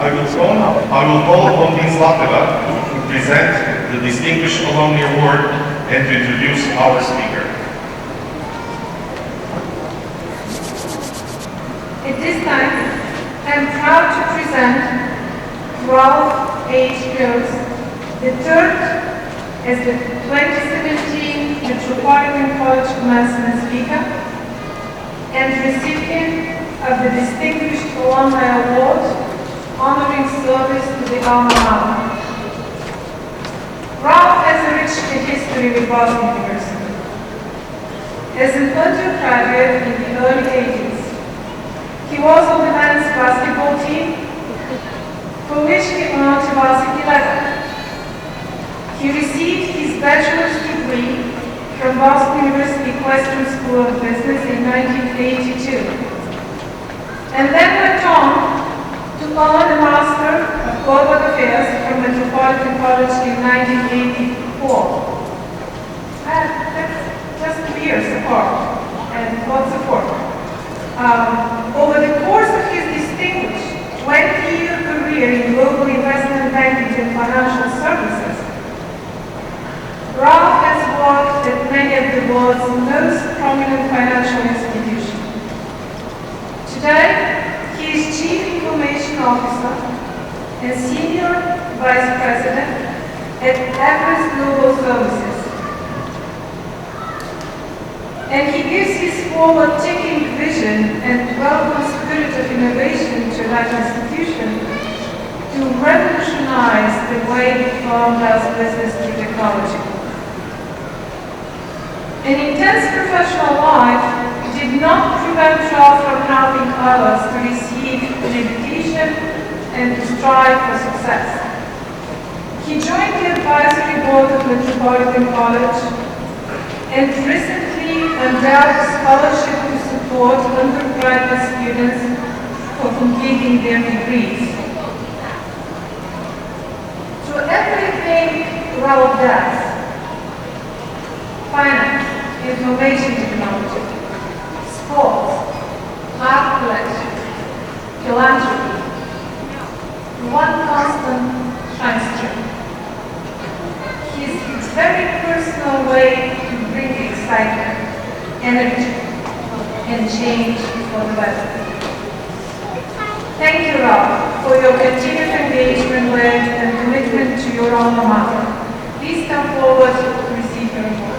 I will call upon Ms. Lateva to present the Distinguished Alumni Award and to introduce our speaker. At this time, I am proud to present Ralph H. Groce, the third as the 2017 Metropolitan College Commencement speaker and recipient of the Distinguished Alumni Award honoring service to the alma mater. Ralph has a rich history with Boston University. As an undergraduate in the early 80s, he was on the men's basketball team, for which he earned a varsity level. He received his bachelor's degree from Boston University Western School of Business in 1982, and then went on to earn a Master of Global Affairs from Metropolitan College in 1984. That's just 2 years apart, and lots of work. Over the course of his distinguished 20-year career in global investment banking and financial services, Ralph has worked at many of the world's most prominent financial institutions. Today, he is Chief Information Officer and Senior Vice President at Everest Global Services. And he gives his forward-thinking vision and welcome spirit of innovation to that institution to revolutionize the way the firm does business through technology. An intense professional life did not prevent Ralph from helping others to receive an education and to strive for success. He joined the advisory board of Metropolitan College and recently endowed a scholarship to support undergraduate students for completing their degrees. Through everything Ralph does, finance, information technology, sports, art collection, philanthropy, one constant shines through. His very personal way to bring excitement, energy, and change for the better. Thank you, Ralph, for your continued engagement with and commitment to your alma mater. Please come forward to receive your award.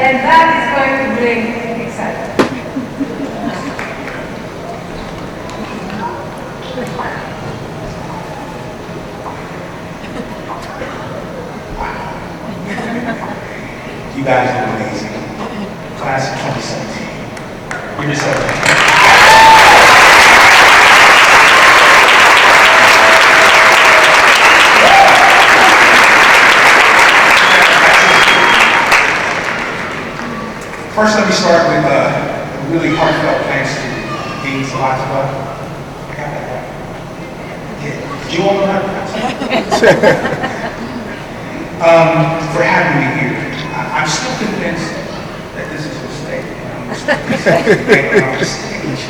And that is going to bring excitement. You guys are amazing. Class of 2017. Give yourself a hand. First, let me start with a really heartfelt thanks to Dean Lateva. I got that right. Yeah. Did you all know how to pronounce that? For having me here. I'm still convinced that this is a mistake. I'm on the stage.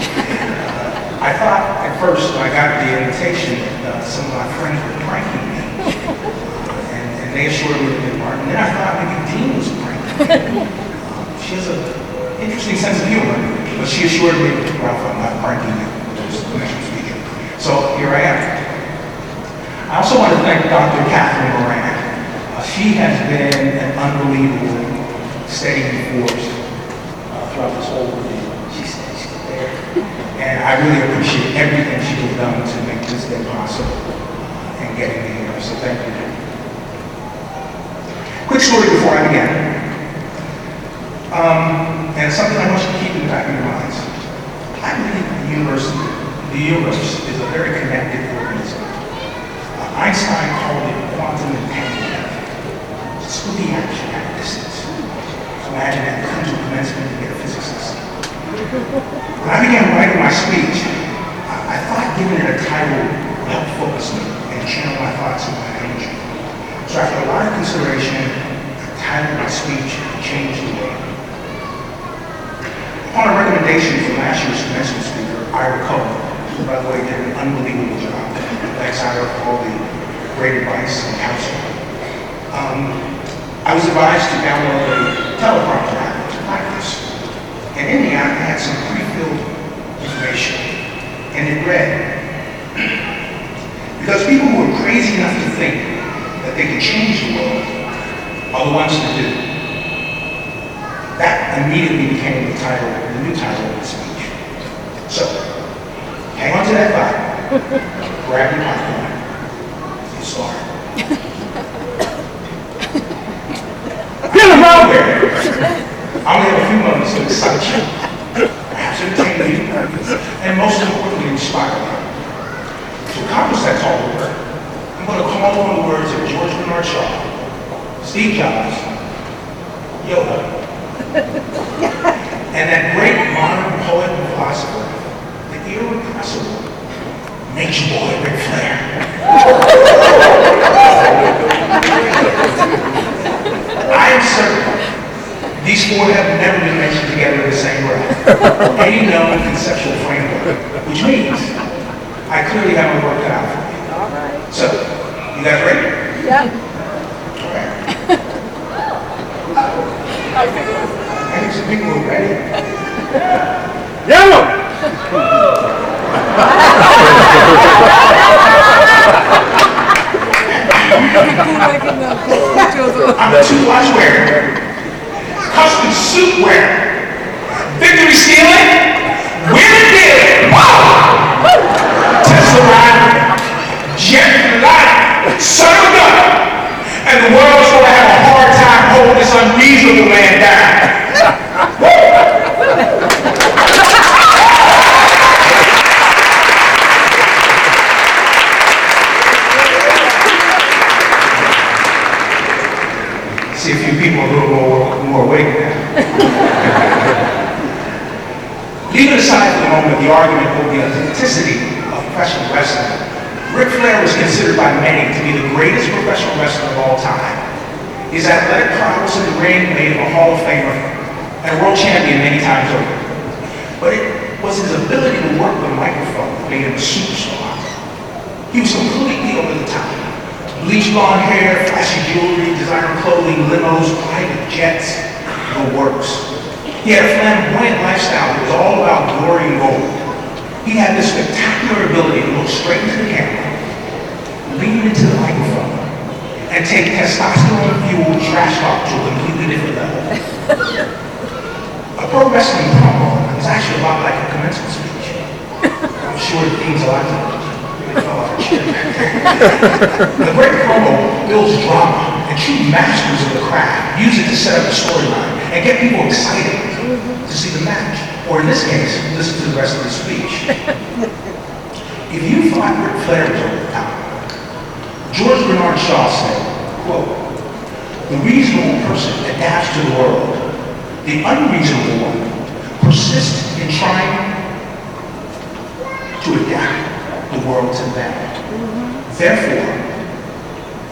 I thought at first when I got the invitation, some of my friends were pranking me. And they assured me that they weren't. And then I thought maybe Dean was pranking me. She has an interesting sense of humor, but she assured me, Ralph, I'm not pranking you, just permission speaking. So here I am. I also want to thank Dr. Catherine Moran. She has been an unbelievable steady force throughout this whole review. She's there. And I really appreciate everything she has done to make this day possible and getting me here. So thank you. Quick story before I begin. And something I want you to keep in the back of your minds. I believe the universe is a very connected organism. Einstein called it quantum entanglement. It's with the action at a distance. So imagine that you come to a commencement and get a physics lesson. When I began writing my speech, I thought giving it a title would help focus me and channel my thoughts and my energy. So after a lot of consideration, I titled my speech Change the World. Upon a recommendation from last year's commencement speaker, Ira Cohen, who, by the way, did an unbelievable job. Thanks, Ira, for all the great advice and counsel. I was advised to download a teleprompter app to practice. And in the app, I had some pre-filled information. And it read, because people who are crazy enough to think that they can change the world are the ones that do. That immediately became the new title of the speech. So, hang on to that thought, grab your popcorn, and start. Get them out there! I only have a few moments to excite you, perhaps entertain you, and most importantly, inspire you. To accomplish that tall order, I'm going to call on the words of George Bernard Shaw, Steve Jobs, Yoda, and that great modern poet and philosopher, the irrepressible nature boy Ric Flair. I am certain these four have never been mentioned together in the same breath. Any known conceptual framework, which means I clearly haven't worked it out for you. All right. So, you guys ready? Yeah. All right. I think some people are ready. Yellow! I'm too much wearing, custom suit wearing, victory stealing, women dealing, Tesla riding, jet flying, son of a gun, and the world's going to have a hard time holding this unreasonable man down. See a few people a little more awake now. Leaving aside for the moment the argument over the authenticity of professional wrestling, Ric Flair was considered by many to be the greatest professional wrestler of all time. His athletic prowess in the ring made him a Hall of Famer and world champion many times over. But it was his ability to work the microphone that made him a superstar. He was completely over the top. Bleached blonde hair, flashy jewelry, designer clothing, limos, private jets, the works. He had a flamboyant lifestyle that was all about glory and gold. He had this spectacular ability to look straight into the camera, lean into the microphone, and take testosterone-fueled trash talk to a completely different level. A pro wrestling promo is actually a lot like a commencement speech. I'm sure it means a lot to you. The great promo builds drama, and true masters of the craft use it to set up a storyline and get people excited to see the match, or in this case, listen to the rest of the speech. If you thought Ric Flair was over the top, George Bernard Shaw said, quote, "The reasonable person adapts to the world. The unreasonable one persists in trying to adapt the world to them. Therefore,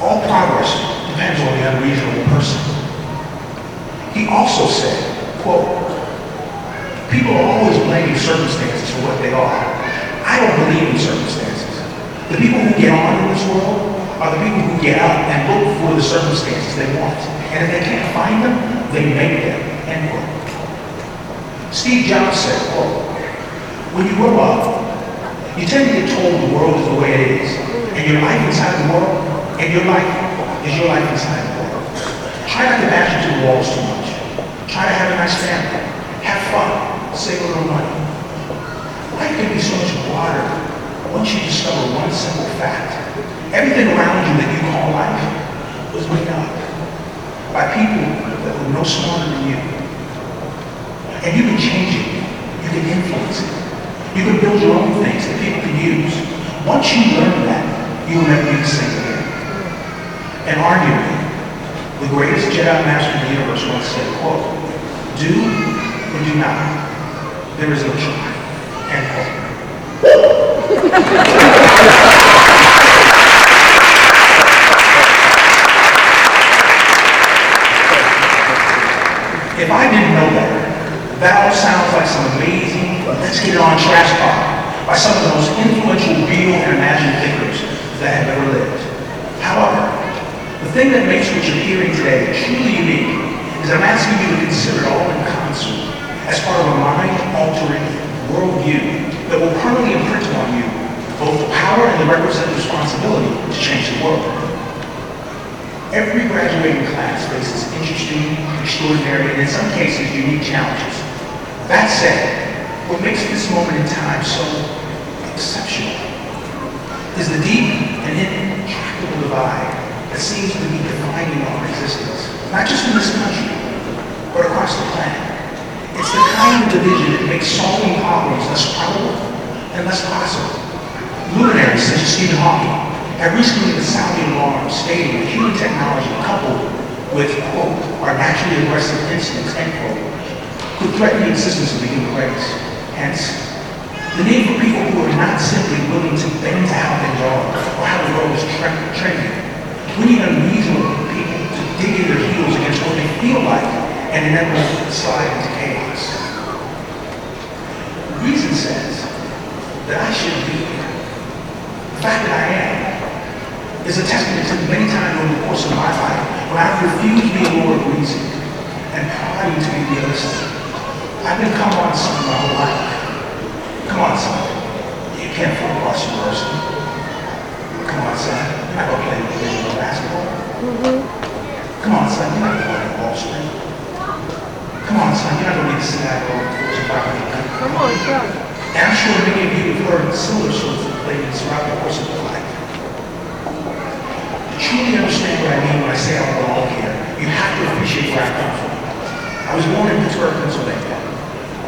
all progress depends on the unreasonable person." He also said, quote, "People are always blaming circumstances for what they are. I don't believe in circumstances. The people who get on in this world are the people who get up and look for the circumstances they want. And if they can't find them, they make them." End quote. Steve Jobs said, quote, "When you grow up, you tend to get told the world is the way it is, and your life inside the world, and your life is your life inside the world. Try not to bash into the walls too much. Try to have a nice family. Have fun. Save a little money. Life can be so much broader once you discover one simple fact. Everything around you that you call life was made up by people that were no smarter than you. And you can change it. You can influence it. You can build your own things that people can use. Once you learn that, you will never be the same again." And arguably, the greatest Jedi Master in the universe once said, quote, "Do or do not. there is no try, end quote. If I didn't know better, that all sounds like some amazing, let's get it on trash talk by some of the most influential real and imagined thinkers that have ever lived. However, the thing that makes what you're hearing today truly unique is I'm asking you to consider it all in concert as part of a mind-altering worldview that will permanently imprint on you both the power and the requisite responsibility to change the world. Every graduating class faces interesting, extraordinary, and in some cases, unique challenges. That said, what makes this moment in time so exceptional is the deep and intractable divide that seems to be defining our existence, not just in this country, but across the planet. It's the kind of division that makes solving problems less probable and less possible. Luminaries such as Stephen Hawking have recently sounded alarm stating that human technology coupled with, quote, our naturally aggressive instincts, end quote, could threaten the existence of the human race. Hence, the need for people who are not simply willing to bend to how things are or how the world is trending. We need unreasonable people to dig in their heels against what they feel like and inevitably slide into chaos. Reason says that I shouldn't be here. The fact that I am is a testament to many times over the course of my life when I've refused to be a Lord of reason and prodding to be the other side. I've been come on son my whole life. Come on son, you can't afford Boston University. Come on son, you're not going to play divisional basketball. Come on son, you're not going to Wall Street. Come on son, you're not going to be the CIO of Fortune 500. Come on, son. And I'm sure many of you have heard similar sorts of things throughout the course of your life. To truly understand what I mean when I say I belong here, you have to appreciate where I come from. I was born in Pittsburgh, Pennsylvania.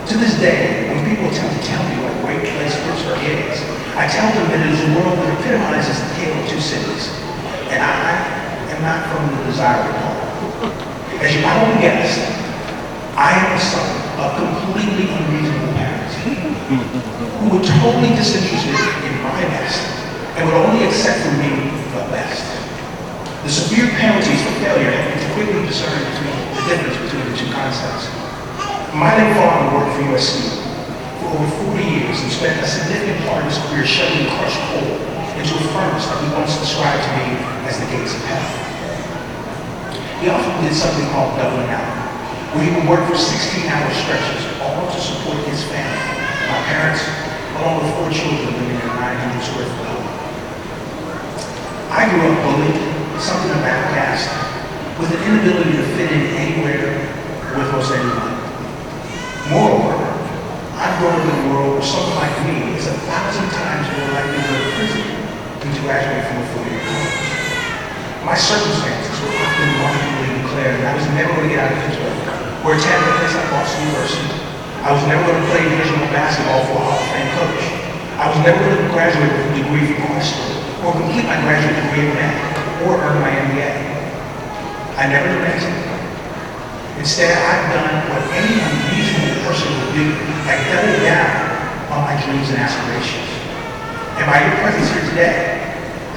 To this day, when people attempt to tell me what a great place Pittsburgh is, I tell them that it is a world that epitomizes the tale of two cities. And I am not from the desirable home. As you probably guessed, I am the son of completely unreasonable parents who were totally disinterested in my best and would only accept from me the best. The severe penalties for failure have been to quickly discern the difference between the two concepts. My late father worked for USC for over 40 years and spent a significant part of his career shoveling crushed coal into a furnace that he once described to me as the gates of hell. He often did something called doubling out, where he would work for 16-hour stretches, all to support his family, my parents, along with 4 children living in a 900 square foot home. I grew up bullied, something of an outcast, with an inability to fit in anywhere with most anyone. Moreover, I've grown up in a world where someone like me is 1,000 times more likely to go to prison than to graduate from a 4-year college. My circumstances were often wrongfully declared that I was never going to get out of Pittsburgh or attend a place like Boston University. I was never going to play divisional basketball for a Hall of Fame coach. I was never going to graduate with a degree from high school or complete my graduate degree in math or earn my MBA. I never did anything. Instead, I've done what any unreasonable person would do. I doubled down on my dreams and aspirations. And by your presence here today,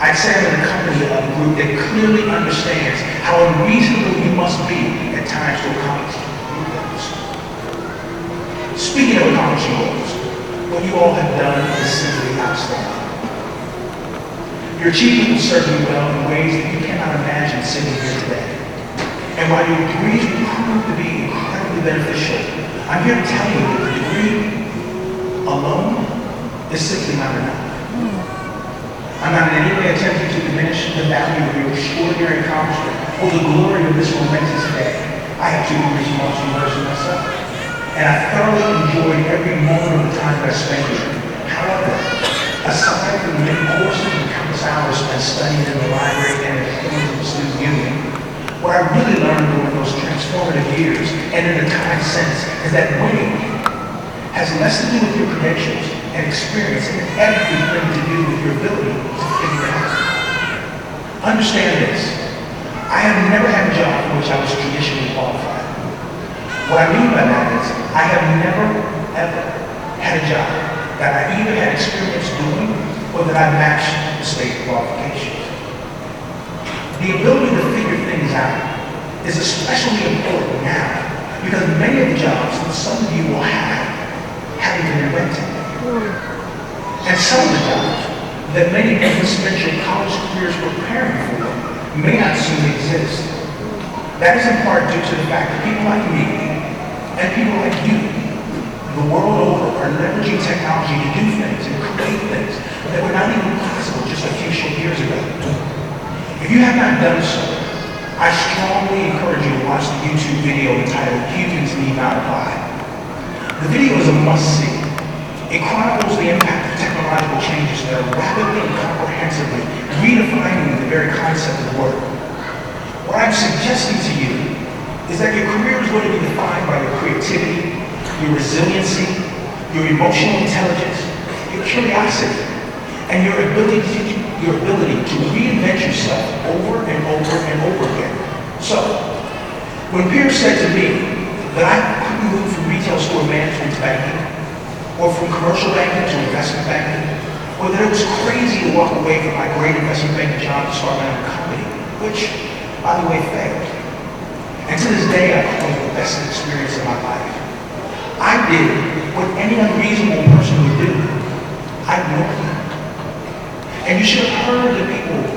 I'd say I'm in the company of a group that clearly understands how unreasonable you must be at times to accomplish your goals. Speaking of accomplishing goals, what you all have done is simply outstanding. Your achievement will serve you well in ways that you cannot imagine sitting here today. And while your degrees will prove to be incredibly beneficial, I'm here to tell you that the degree alone is simply not enough. I'm not in any way attempting to diminish the value of your extraordinary accomplishment or the glory of this momentous day. I have 2 degrees from Boston University myself, and I thoroughly enjoyed every moment of the time that I spent here. However, aside from the many courses and countless hours spent studying in the library and at the Student Union, what I really learned during those transformative years and in the time since is that winning has less to do with your credentials and experience and everything to do with your ability to figure it out. Understand this. I have never had a job for which I was traditionally qualified. What I mean by that is I have never ever had a job that I either had experience doing or that I matched the state qualifications. The ability to figure things out is especially important now because many of the jobs that some of you will have haven't been invented. And some of the jobs that many of you spent your college careers preparing for may not soon exist. That is in part due to the fact that people like me and people like you, the world over, are leveraging technology to do things and create things that were not even possible just a few short years ago. If you have not done so, I strongly encourage you to watch the YouTube video entitled "Humans Need Not Apply." The video is a must-see. It chronicles the impact of technological changes that are rapidly and comprehensively redefining the very concept of work. What I'm suggesting to you is that your career is going to be defined by your creativity, your resiliency, your emotional intelligence, your curiosity, and your ability to reinvent yourself over and over and over again. So, when peers said to me that I couldn't move from retail store management to banking, or from commercial banking to investment banking, or that it was crazy to walk away from my great investment banking job to start my own company, which, by the way, failed. And to this day, I call it the best experience of my life. I did what any unreasonable person would do. I ignored them. And you should have heard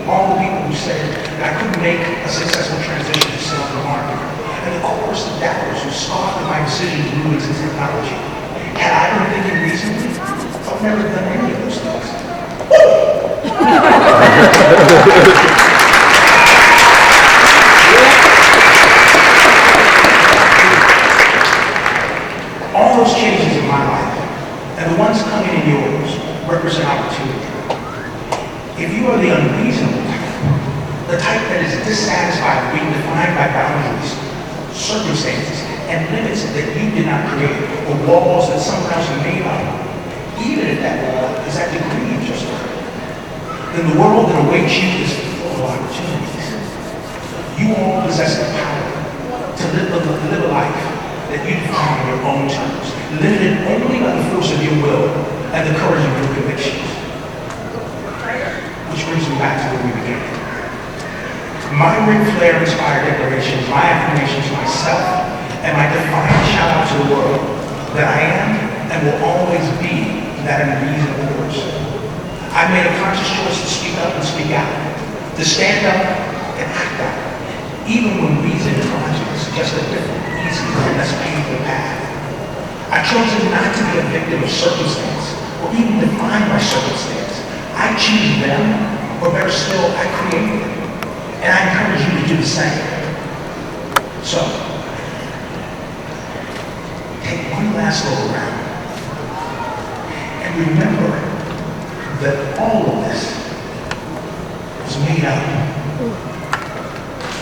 all the people who said that I couldn't make a successful transition to sales and marketing, and the chorus of doubters who scoffed at my decision to move into technology. Had I been thinking reasonably, I've never done any of those things. All those changes in my life, and the ones coming in yours, represent opportunity. If you are the unreasonable type, the type that is dissatisfied with being defined by boundaries, circumstances, and limits that you did not create, or walls that someone else made up, even if that wall is that degree you just heard, then the world that awaits you is full of opportunities. You all possess the power to live a life that you define on your own terms, limited only by the force of your will and the courage of your convictions. Which brings me back to where we began. My Ric Flair-inspired declarations, my affirmation to myself, and my defiant shout out to the world that I am and will always be that unreasonable person. I made a conscious choice to speak up and speak out, to stand up and act out, even when reason and logic suggest a different, easier, and less painful path. I chose not to be a victim of circumstance or even defined by circumstance. I choose them, or better still, I create them. And I encourage you to do the same. So, take one last look around and remember that all of this was made up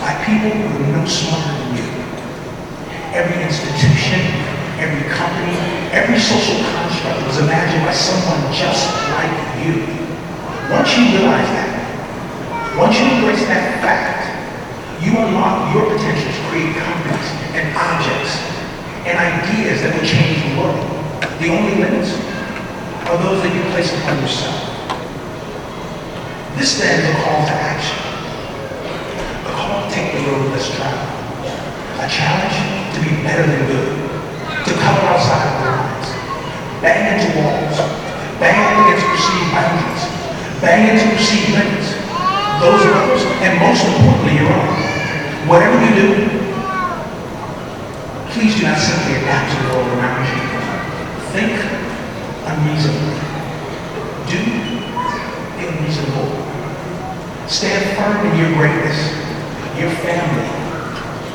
by people who are no smarter than you. Every institution, every company, every social construct was imagined by someone just like you. Once you realize that, once you embrace that fact, you unlock your potential to create companies and objects and ideas that will change the world. The only limits are those that you place upon yourself. This then is a call to action. A call to take the road less traveled. A challenge to be better than good. To color outside of the lines. Bang into walls. Bang against perceived boundaries. Bang into perceived limits. Those of others, and most importantly, your own. Whatever you do, please do not simply adapt to the world around you. Think unreasonably. Do the unreasonable. Stand firm in your greatness. Your family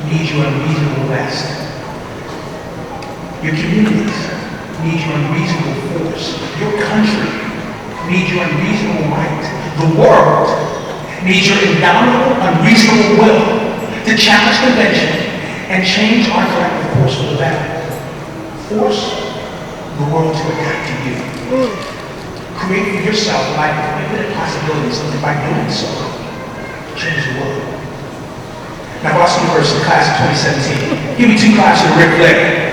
needs your unreasonable best. Your communities need your unreasonable force. Your country needs your unreasonable might. The world needs your indomitable, unreasonable will to challenge convention and change our collective course for the better. Force the world to adapt to you. Create for yourself a life of infinite possibilities, and by doing so, change the world. Now, Boston University, class of 2017, give me two classes of Ric Flair.